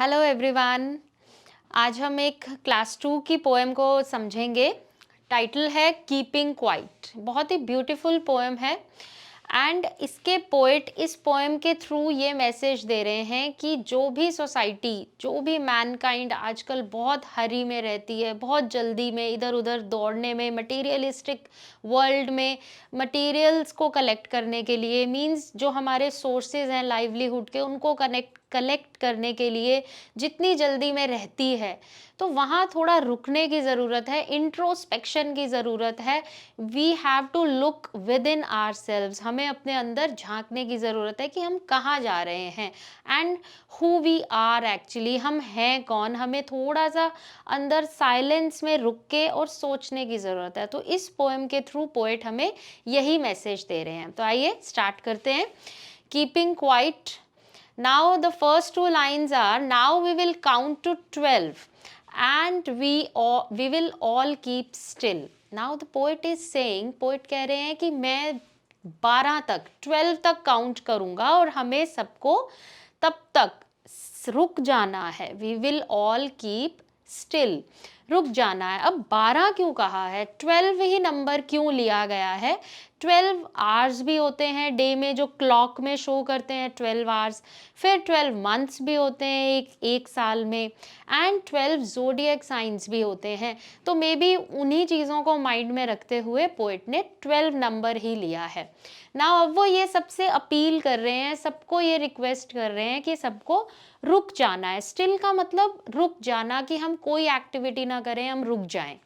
Hello everyone. आज हम एक क्लास 2 की पोएम को समझेंगे। टाइटल है कीपिंग क्वाइट। बहुत ही ब्यूटीफुल पोएम है एंड इसके पोएट इस पोएम के थ्रू ये मैसेज दे रहे हैं कि जो भी सोसाइटी, जो भी मैनकाइंड आजकल बहुत हरी में रहती है, बहुत जल्दी में इधर उधर दौड़ने में, मटीरियलिस्टिक वर्ल्ड में मटीरियल्स को कलेक्ट करने के लिए, मीन्स जो हमारे सोर्सेज हैं लाइवलीहुड के उनको कलेक्ट करने के लिए जितनी जल्दी में रहती है, तो वहाँ थोड़ा रुकने की ज़रूरत है, इंट्रोस्पेक्शन की ज़रूरत है। We have to look within ourselves. हमें अपने अंदर झांकने की ज़रूरत है कि हम कहाँ जा रहे हैं and who we are actually, हम हैं कौन। हमें थोड़ा सा अंदर साइलेंस में रुक के और सोचने की ज़रूरत है। तो इस पोएम के थ्रू पोएट हमें यही मैसेज दे रहे हैं। तो आइए स्टार्ट करते हैं। Keeping quiet. Now the first two lines are, now we will count to 12 and we will all keep still. Now the poet is saying, poet कह रहे हैं कि मैं 12 तक, 12 तक काउंट करूँगा और हमें सबको तब तक रुक जाना है। We will all keep still, रुक जाना है। अब 12 क्यों कहा है, 12 ही नंबर क्यों लिया गया है? 12 आवर्स भी होते हैं डे में, जो क्लॉक में शो करते हैं 12 आवर्स। फिर 12 मंथ्स भी होते हैं एक साल में, एंड 12 ज़ोडिएक साइंस भी होते हैं। तो मे बी उन्हीं चीज़ों को माइंड में रखते हुए पोएट ने 12 नंबर ही लिया है ना। अब वो ये सबसे अपील कर रहे हैं, सबको ये रिक्वेस्ट कर रहे हैं कि सबको रुक जाना है। स्टिल का मतलब रुक जाना, कि हम कोई एक्टिविटी ना करें, हम रुक जाएं।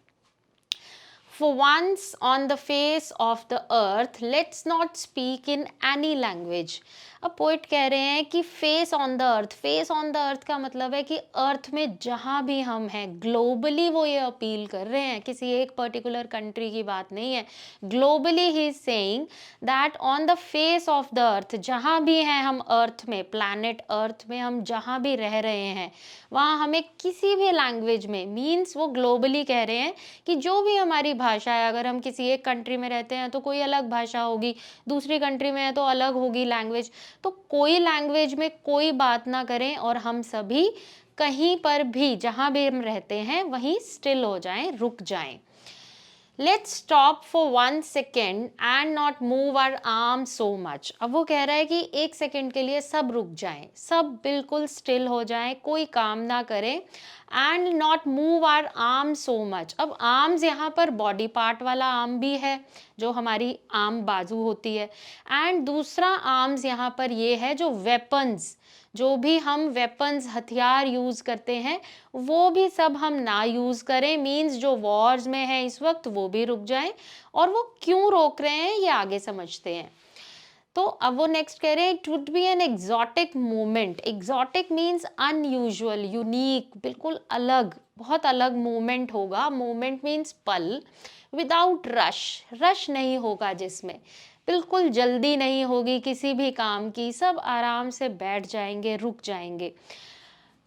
For once on the face of the earth, let's not speak in any language. अब पोइट कह रहे हैं कि face on the earth, face on the earth का मतलब है कि अर्थ में जहाँ भी हम हैं, ग्लोबली वो ये अपील कर रहे हैं, किसी एक पर्टिकुलर कंट्री की बात नहीं है। Globally he is saying that on the face of the earth, जहाँ भी हैं हम अर्थ में, प्लैनेट अर्थ में हम जहाँ भी रह रहे हैं, वहाँ हमें किसी भी लैंग्वेज में, मीन्स वो ग्लोबली कह रहे हैं कि जो भी हमारी भाषा है, अगर हम किसी एक कंट्री में रहते हैं तो कोई अलग भाषा होगी, दूसरी कंट्री में है तो अलग होगी लैंग्वेज। तो कोई लैंग्वेज में कोई बात ना करें और हम सभी कहीं पर भी जहाँ भी हम रहते हैं वहीं स्टिल हो जाएं, रुक जाएं। Let's stop for 1 second and not move our arm so much. अब वो कह रहा है कि 1 सेकेंड के लिए सब रुक जाएं, सब बिल्कुल स्टिल हो जाएं, कोई काम ना करें। And not move our arm so much. अब आर्म्स यहाँ पर बॉडी पार्ट वाला आर्म भी है, जो हमारी आर्म बाजू होती है, एंड दूसरा आर्म्स यहाँ पर ये है जो वेपन्स, जो भी हम वेपन्स, हथियार यूज़ करते हैं, वो भी सब हम ना यूज़ करें। मीन्स जो वॉर्स में है इस वक्त वो भी रुक जाएं। और वो क्यों रोक रहे हैं ये आगे समझते हैं। तो अब वो नेक्स्ट कह रहे हैं, it would be an exotic moment. Exotic means unusual, unique, बिल्कुल अलग, बहुत अलग मोमेंट होगा। मोमेंट मीन्स पल। विदाउट रश, रश नहीं होगा जिसमें, बिल्कुल जल्दी नहीं होगी किसी भी काम की, सब आराम से बैठ जाएंगे, रुक जाएंगे।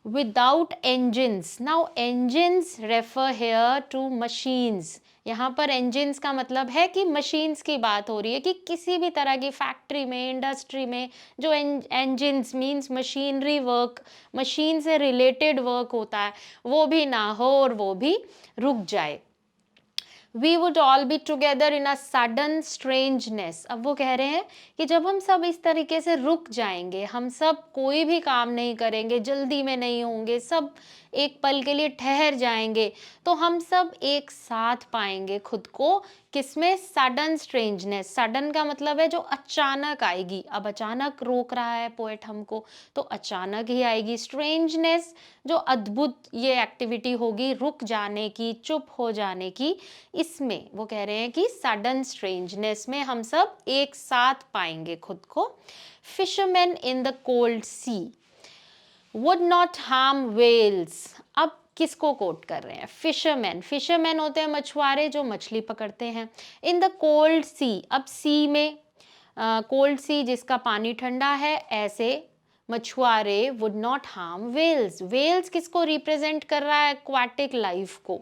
Without engines. Now engines refer here to machines. यहाँ पर engines का मतलब है कि machines की बात हो रही है, कि किसी भी तरह की फैक्ट्री में, इंडस्ट्री में जो engines means machinery work, machine से रिलेटेड वर्क होता है, वो भी ना हो और वो भी रुक जाए। We would all be together in a sudden strangeness. अब वो कह रहे हैं कि जब हम सब इस तरीके से रुक जाएंगे, हम सब कोई भी काम नहीं करेंगे, जल्दी में नहीं होंगे, सब एक पल के लिए ठहर जाएंगे, तो हम सब एक साथ पाएंगे खुद को। किसमें? Sudden strangeness. सडन का मतलब है जो अचानक आएगी। अब अचानक रोक रहा है पोएट हमको, तो अचानक ही आएगी। स्ट्रेंजनेस जो अद्भुत ये एक्टिविटी होगी, रुक जाने की, चुप हो जाने की, इसमें वो कह रहे हैं कि सडन स्ट्रेंजनेस में हम सब एक साथ पाएंगे खुद को। Fisherman in the cold sea would not harm whales. अब किसको कोट कर रहे हैं? फिशरमैन। फिशरमैन होते हैं मछुआरे जो मछली पकड़ते हैं। इन द कोल्ड सी, अब सी में कोल्ड सी जिसका पानी ठंडा है, ऐसे मछुआरे would not harm whales. Whales किसको रिप्रेजेंट कर रहा है? एक्वाटिक लाइफ को,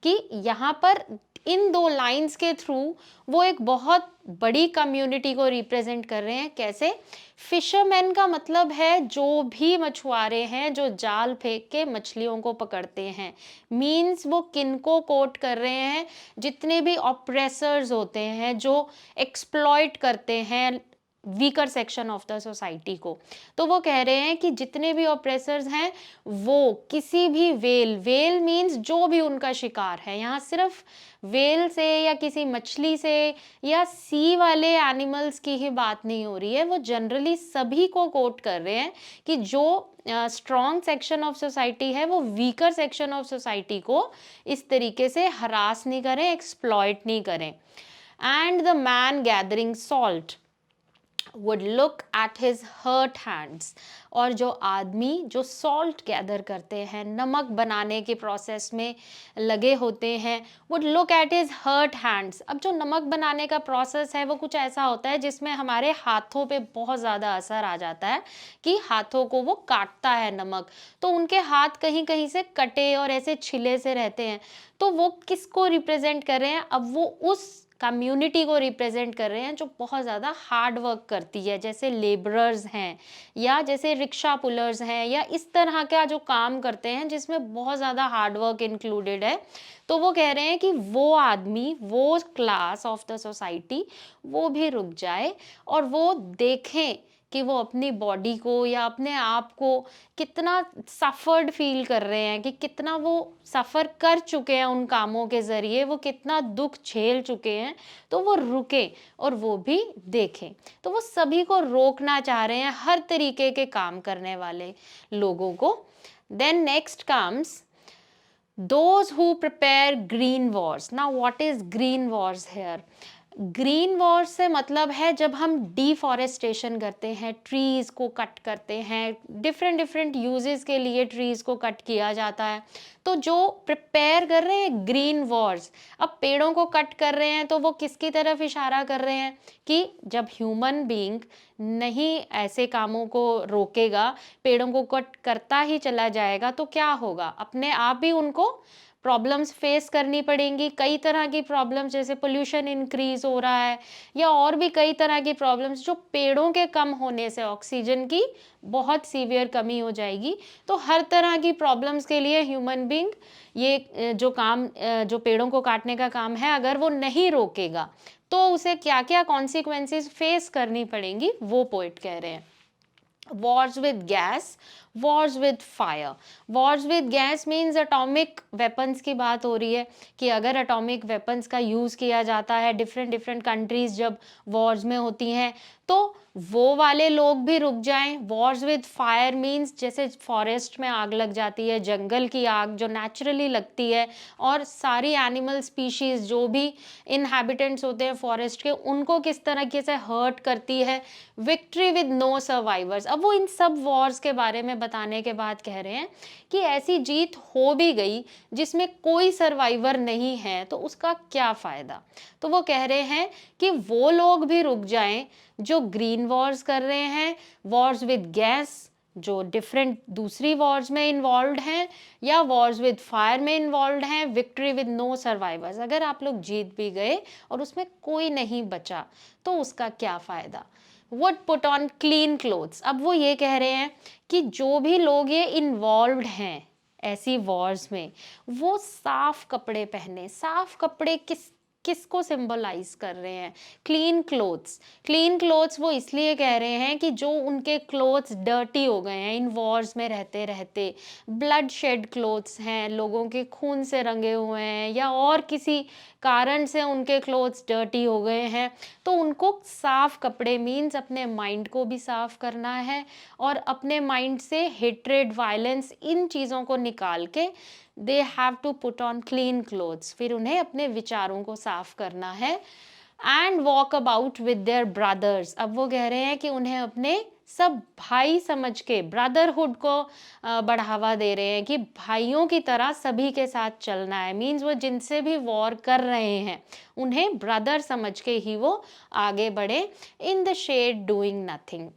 कि यहाँ पर इन 2 लाइंस के थ्रू वो एक बहुत बड़ी कम्युनिटी को रिप्रेजेंट कर रहे हैं। कैसे? फिशरमैन का मतलब है जो भी मछुआरे हैं जो जाल फेंक के मछलियों को पकड़ते हैं। मीन्स वो किनको कोट कर रहे हैं? जितने भी ऑप्रेसर्स होते हैं जो एक्सप्लॉइट करते हैं weaker section of the society को। तो वो कह रहे हैं कि जितने भी ऑप्रेसर्स हैं वो किसी भी वेल मीन्स जो भी उनका शिकार है, यहाँ सिर्फ वेल से या किसी मछली से या सी वाले एनिमल्स की ही बात नहीं हो रही है, वो जनरली सभी को कोट कर रहे हैं कि जो स्ट्रॉन्ग सेक्शन ऑफ सोसाइटी है वो वीकर सेक्शन ऑफ सोसाइटी को इस तरीके से हरास नहीं करें, एक्सप्लॉइट नहीं करें। And the man gathering salt would look at his hurt hands, और जो आदमी जो सॉल्ट गैदर करते हैं, नमक बनाने के प्रोसेस में लगे होते हैं, would look at his hurt hands। अब जो नमक बनाने का प्रोसेस है वो कुछ ऐसा होता है जिसमें हमारे हाथों पे बहुत ज़्यादा असर आ जाता है कि हाथों को वो काटता है नमक, तो उनके हाथ कहीं कहीं से कटे और ऐसे छिले से रहते हैं। तो वो किसको रिप्रेजेंट कर रहे हैं? अब वो उस कम्युनिटी को रिप्रेजेंट कर रहे हैं जो बहुत ज़्यादा हार्ड वर्क करती है, जैसे लेबरर्स हैं या जैसे रिक्शा पुलर्स हैं या इस तरह का जो काम करते हैं जिसमें बहुत ज़्यादा हार्ड वर्क इंक्लूडेड है। तो वो कह रहे हैं कि वो आदमी, वो क्लास ऑफ द सोसाइटी वो भी रुक जाए और वो देखें कि वो अपनी बॉडी को या अपने आप को कितना सफ़र्ड फील कर रहे हैं, कि कितना वो सफ़र कर चुके हैं उन कामों के ज़रिए, वो कितना दुख झेल चुके हैं। तो वो रुके और वो भी देखें। तो वो सभी को रोकना चाह रहे हैं, हर तरीके के काम करने वाले लोगों को। Then next comes those who prepare green wars। now what is green wars here? Green war से मतलब है जब हम डिफॉरेस्टेशन करते हैं, ट्रीज को कट करते हैं, डिफरेंट डिफरेंट यूजेस के लिए ट्रीज को कट किया जाता है। तो जो प्रिपेयर कर रहे हैं ग्रीन वॉर्स, अब पेड़ों को कट कर रहे हैं तो वो किसकी तरफ इशारा कर रहे हैं कि जब ह्यूमन बीइंग नहीं ऐसे कामों को रोकेगा, पेड़ों को कट करता ही चला जाएगा, तो क्या होगा? अपने आप भी उनको प्रॉब्लम्स फेस करनी पड़ेंगी। कई तरह की प्रॉब्लम्स, जैसे पोल्यूशन इंक्रीज हो रहा है या और भी कई तरह की प्रॉब्लम्स जो पेड़ों के कम होने से, ऑक्सीजन की बहुत सीवियर कमी हो जाएगी। तो हर तरह की प्रॉब्लम्स के लिए ह्यूमन बीइंग ये जो काम, जो पेड़ों को काटने का काम है, अगर वो नहीं रोकेगा तो उसे क्या क्या कॉन्सिक्वेंसेस फेस करनी पड़ेंगी, वो पोएट कह रहे हैं। Wars with gas, Wars with fire. Wars with gas means atomic weapons की बात हो रही है कि अगर एटॉमिक वेपन्स का यूज़ किया जाता है, डिफरेंट डिफरेंट कंट्रीज जब वॉर्स में होती हैं, तो वो वाले लोग भी रुक जाएं। वॉर्स विद फायर मीन्स जैसे फॉरेस्ट में आग लग जाती है, जंगल की आग जो नेचुरली लगती है और सारी एनिमल स्पीशीज जो भी इनहैबिटेंट्स होते हैं फॉरेस्ट के, उनको किस तरीके से हर्ट करती है। Victory with no survivors. अब वो इन सब वॉर्स के बारे में बताने के बाद कह रहे हैं कि ऐसी जीत हो भी गई जिसमें कोई सर्वाइवर नहीं है तो उसका क्या फ़ायदा। तो वो कह रहे हैं कि वो लोग भी रुक जाएं जो ग्रीन वॉर्स कर रहे हैं, वॉर्स विद गैस जो डिफरेंट दूसरी वॉर्स में इन्वॉल्व हैं, या वॉर्स विद फायर में इन्वॉल्व हैं, विक्ट्री विद नो सर्वाइवर्स। अगर आप लोग जीत भी गए और उसमें कोई नहीं बचा तो उसका क्या फ़ायदा। Would put on clean clothes. अब वो ये कह रहे हैं कि जो भी लोग ये इन्वॉल्व्ड हैं ऐसी वॉर्स में, वो साफ कपड़े पहने। साफ कपड़े किसको सिंबलाइज कर रहे हैं? Clean clothes. क्लीन क्लोथ्स वो इसलिए कह रहे हैं कि जो उनके क्लोथ्स डर्टी हो गए हैं इन वॉर्स में रहते रहते, ब्लड शेड क्लोथ्स हैं, लोगों के खून से रंगे हुए हैं या और किसी कारण से उनके क्लोथ्स डर्टी हो गए हैं, तो उनको साफ कपड़े मीन्स अपने माइंड को भी साफ करना है और अपने माइंड से हेट्रेड, वायलेंस, इन चीज़ों को निकाल के they have to put on clean clothes. फिर उन्हें अपने विचारों को साफ करना है। And walk about with their brothers. अब वो कह रहे हैं कि उन्हें अपने सब भाई समझ के ब्रदरहुड को बढ़ावा दे रहे हैं कि भाइयों की तरह सभी के साथ चलना है। मीन्स वो जिनसे भी वॉर कर रहे हैं उन्हें ब्रदर समझ के ही वो आगे बढ़े। In the shade doing nothing.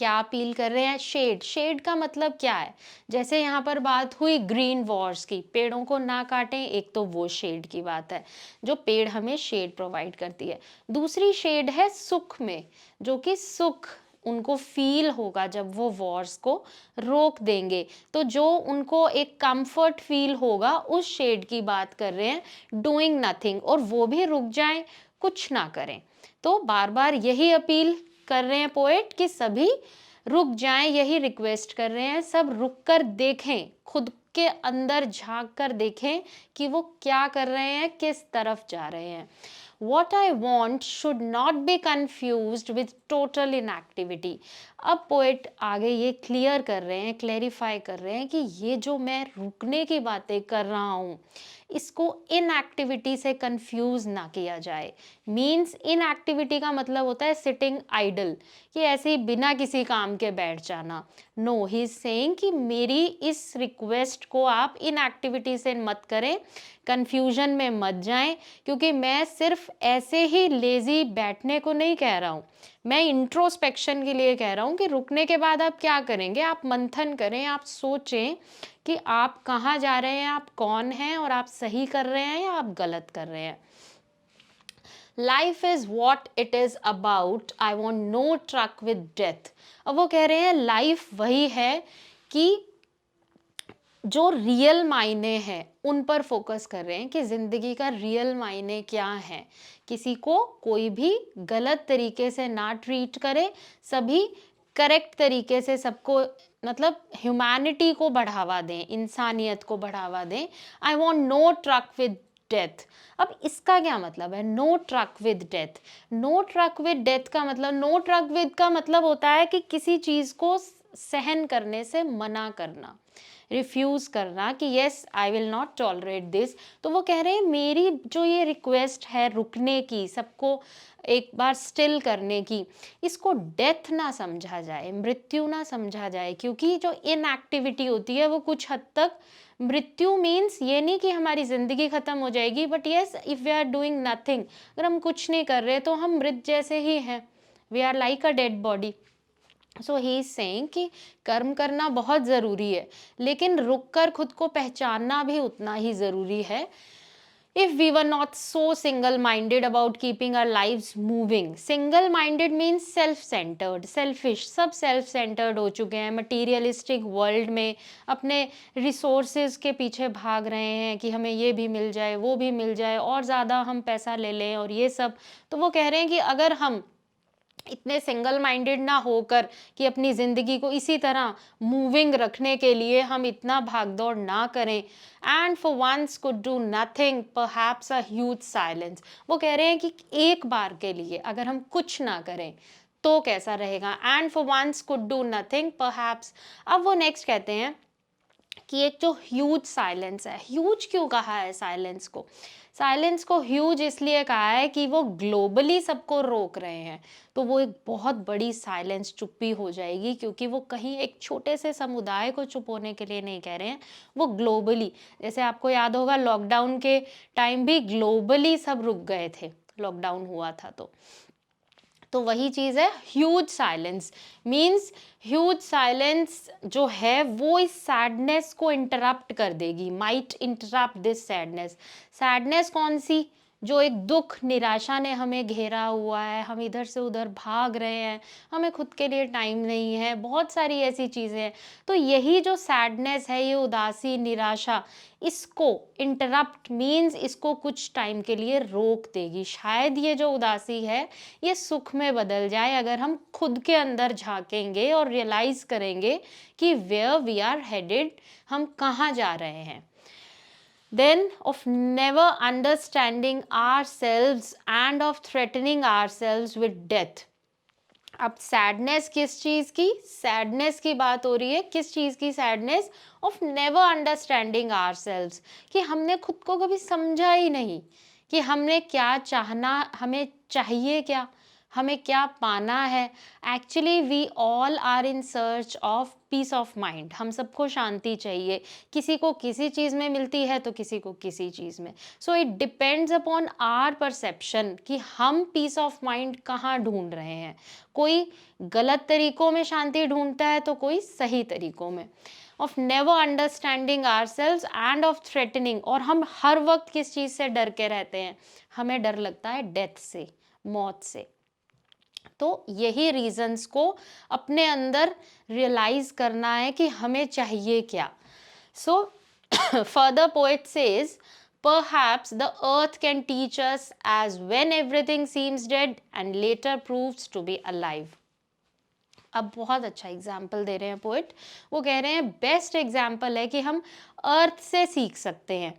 क्या अपील कर रहे हैं? शेड। शेड का मतलब क्या है? जैसे यहाँ पर बात हुई ग्रीन वॉर्स की, पेड़ों को ना काटें, एक तो वो शेड की बात है, जो पेड़ हमें शेड प्रोवाइड करती है। दूसरी शेड है सुख में, जो कि सुख उनको फील होगा जब वो वॉर्स को रोक देंगे, तो जो उनको एक कंफर्ट फील होगा, उस शेड की बात कर रहे हैं, डूइंग नथिंग, और वो भी रुक जाएं, कुछ ना करें। तो बार बार यही अपील कर रहे हैं पोएट कि सभी रुक जाएं, यही रिक्वेस्ट कर रहे हैं, सब रुक कर देखें, खुद के अंदर झांक कर देखें कि वो क्या कर रहे हैं, किस तरफ जा रहे हैं। What I want should not be confused with total inactivity। अब पोएट आगे ये क्लियर कर रहे हैं, क्लेरिफाई कर रहे हैं कि ये जो मैं रुकने की बातें कर रहा हूँ, इसको इनएक्टिविटी से कंफ्यूज ना किया जाए। मीन्स इनएक्टिविटी का मतलब होता है सिटिंग आइडल, कि ऐसे ही बिना किसी काम के बैठ जाना। नो, ही इज सेइंग कि मेरी इस रिक्वेस्ट को आप इनएक्टिविटी से मत करें, कंफ्यूजन में मत जाएं, क्योंकि मैं सिर्फ ऐसे ही लेजी बैठने को नहीं कह रहा हूँ, मैं इंट्रोस्पेक्शन के लिए कह रहा हूँ कि रुकने के बाद आप क्या करेंगे, आप मंथन करें, आप सोचें कि आप कहाँ जा रहे हैं, आप कौन हैं, और आप सही कर रहे हैं या आप गलत कर रहे हैं। Life is what it is about, I want no truck with death. अब वो कह रहे हैं लाइफ वही है कि जो रियल मायने हैं उन पर फोकस कर रहे हैं, कि जिंदगी का रियल मायने क्या है। किसी को कोई भी गलत तरीके से ना ट्रीट करे, सभी करेक्ट तरीके से सबको, मतलब ह्यूमैनिटी को बढ़ावा दें, इंसानियत को बढ़ावा दें। I want no truck with death. अब इसका क्या मतलब है, no truck with death? No truck with death का मतलब, नो ट्रक विद का मतलब होता है कि किसी चीज को सहन करने से मना करना, रिफ्यूज करना, कि yes I will not tolerate this. तो वो कह रहे हैं मेरी जो ये रिक्वेस्ट है रुकने की, सबको एक बार स्टिल करने की, इसको डेथ ना समझा जाए, मृत्यु ना समझा जाए, क्योंकि जो इनएक्टिविटी होती है वो कुछ हद तक मृत्यु मीन्स ये नहीं कि हमारी जिंदगी खत्म हो जाएगी, but yes if we are doing nothing, अगर हम कुछ नहीं कर रहे तो हम मृत जैसे ही हैं, we are like a dead body. So he is saying कि कर्म करना बहुत ज़रूरी है, लेकिन रुक कर खुद को पहचानना भी उतना ही ज़रूरी है। If we were not so single minded about keeping our lives moving, single minded means self centred, selfish, सब सेल्फ सेंटर्ड हो चुके हैं मटीरियलिस्टिक वर्ल्ड में, अपने रिसोर्सेज के पीछे भाग रहे हैं कि हमें ये भी मिल जाए, वो भी मिल जाए, और ज़्यादा हम पैसा ले लें और ये सब। तो वो कह रहे हैं कि अगर हम इतने सिंगल माइंडेड ना होकर कि अपनी ज़िंदगी को इसी तरह मूविंग रखने के लिए हम इतना भागदौड़ ना करें, and for once could do nothing perhaps a huge silence. वो कह रहे हैं कि एक बार के लिए अगर हम कुछ ना करें तो कैसा रहेगा, and for once could do nothing perhaps. अब वो नेक्स्ट कहते हैं कि एक जो ह्यूज साइलेंस है, ह्यूज क्यों कहा है साइलेंस को? साइलेंस को ह्यूज इसलिए कहा है कि वो ग्लोबली सबको रोक रहे हैं, तो वो एक बहुत बड़ी साइलेंस, चुप्पी हो जाएगी, क्योंकि वो कहीं एक छोटे से समुदाय को चुप होने के लिए नहीं कह रहे हैं, वो ग्लोबली। जैसे आपको याद होगा लॉकडाउन के टाइम भी ग्लोबली सब रुक गए थे, लॉकडाउन हुआ था तो वही चीज़ है huge silence. Means huge silence जो है वो इस सैडनेस को इंटरप्ट कर देगी, might interrupt this sadness. Sadness कौन सी? जो एक दुख, निराशा ने हमें घेरा हुआ है, हम इधर से उधर भाग रहे हैं, हमें खुद के लिए टाइम नहीं है, बहुत सारी ऐसी चीज़ें हैं। तो यही जो सैडनेस है, ये उदासी, निराशा, इसको इंटरप्ट मीन्स इसको कुछ टाइम के लिए रोक देगी। शायद ये जो उदासी है ये सुख में बदल जाए अगर हम खुद के अंदर झांकेंगे और रियलाइज करेंगे कि वेयर वी आर हेडेड, हम कहाँ जा रहे हैं। Then of never understanding ourselves and of threatening ourselves with death। अब सैडनेस किस चीज की? सैडनेस की बात हो रही है, किस चीज की sadness? Of never understanding ourselves, कि हमने खुद को कभी समझा ही नहीं कि हमने क्या चाहना, हमें चाहिए क्या, हमें क्या पाना है। Actually we all are in search of peace of mind, हम सबको शांति चाहिए, किसी को किसी चीज़ में मिलती है तो किसी को किसी चीज़ में। So it depends upon our perception कि हम पीस ऑफ माइंड कहाँ ढूंढ रहे हैं। कोई गलत तरीकों में शांति ढूंढता है तो कोई सही तरीकों में। Of never understanding ourselves and of threatening, और हम हर वक्त किस चीज़ से डर के रहते हैं, हमें डर लगता है डेथ से, मौत से। तो यही रीजंस को अपने अंदर रियलाइज करना है कि हमें चाहिए क्या। सो further poet says, perhaps the earth can teach us as when everything seems dead and later proves to be alive. अब बहुत अच्छा एग्जाम्पल दे रहे हैं पोएट। वो कह रहे हैं बेस्ट एग्जाम्पल है कि हम अर्थ से सीख सकते हैं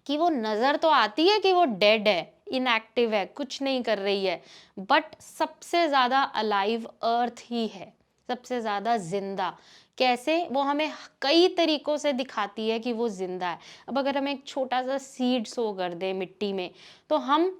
कि वो नज़र तो आती है कि वो डेड है, इनएक्टिव है, कुछ नहीं कर रही है, बट सबसे ज़्यादा अलाइव अर्थ ही है, सबसे ज़्यादा जिंदा। कैसे? वो हमें कई तरीकों से दिखाती है कि वो जिंदा है। अब अगर हम एक छोटा सा सीड सो कर दें मिट्टी में तो हम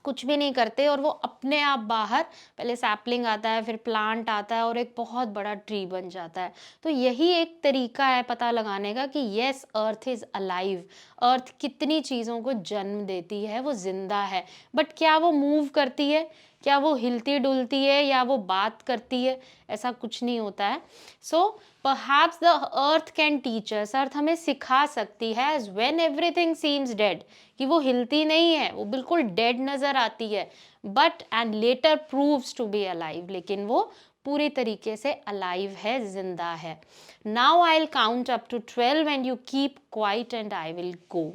कुछ भी नहीं करते और वो अपने आप बाहर, पहले सैपलिंग आता है, फिर प्लांट आता है और एक बहुत बड़ा ट्री बन जाता है। तो यही एक तरीका है पता लगाने का कि येस, अर्थ इज अलाइव। अर्थ कितनी चीज़ों को जन्म देती है, वो जिंदा है, बट क्या वो मूव करती है, क्या वो हिलती डुलती है या वो बात करती है? ऐसा कुछ नहीं होता है। So perhaps the earth can teach us, earth हमें सिखा सकती है as when everything seems dead, कि वो हिलती नहीं है, वो बिल्कुल डेड नजर आती है, but and later proves to be alive, लेकिन वो पूरी तरीके से अलाइव है, जिंदा है। Now I will count up to 12 and you keep quiet and I will go.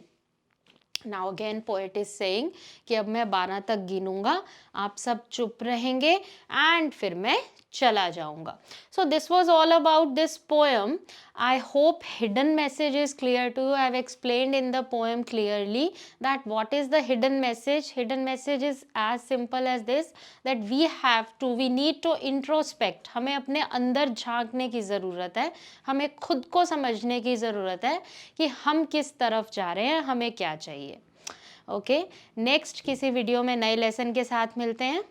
Now again poet is saying कि अब मैं 12 तक गिनूंगा, आप सब चुप रहेंगे एंड फिर मैं चला जाऊंगा। So this was all about this poem. I hope hidden message is clear to you. I have explained in the poem clearly that what is the hidden message. Hidden message is as simple as this, that we need to introspect, हमें अपने अंदर झांकने की ज़रूरत है, हमें खुद को समझने की ज़रूरत है कि हम किस तरफ जा रहे हैं, हमें क्या चाहिए। ओके, नेक्स्ट किसी वीडियो में नए लेसन के साथ मिलते हैं।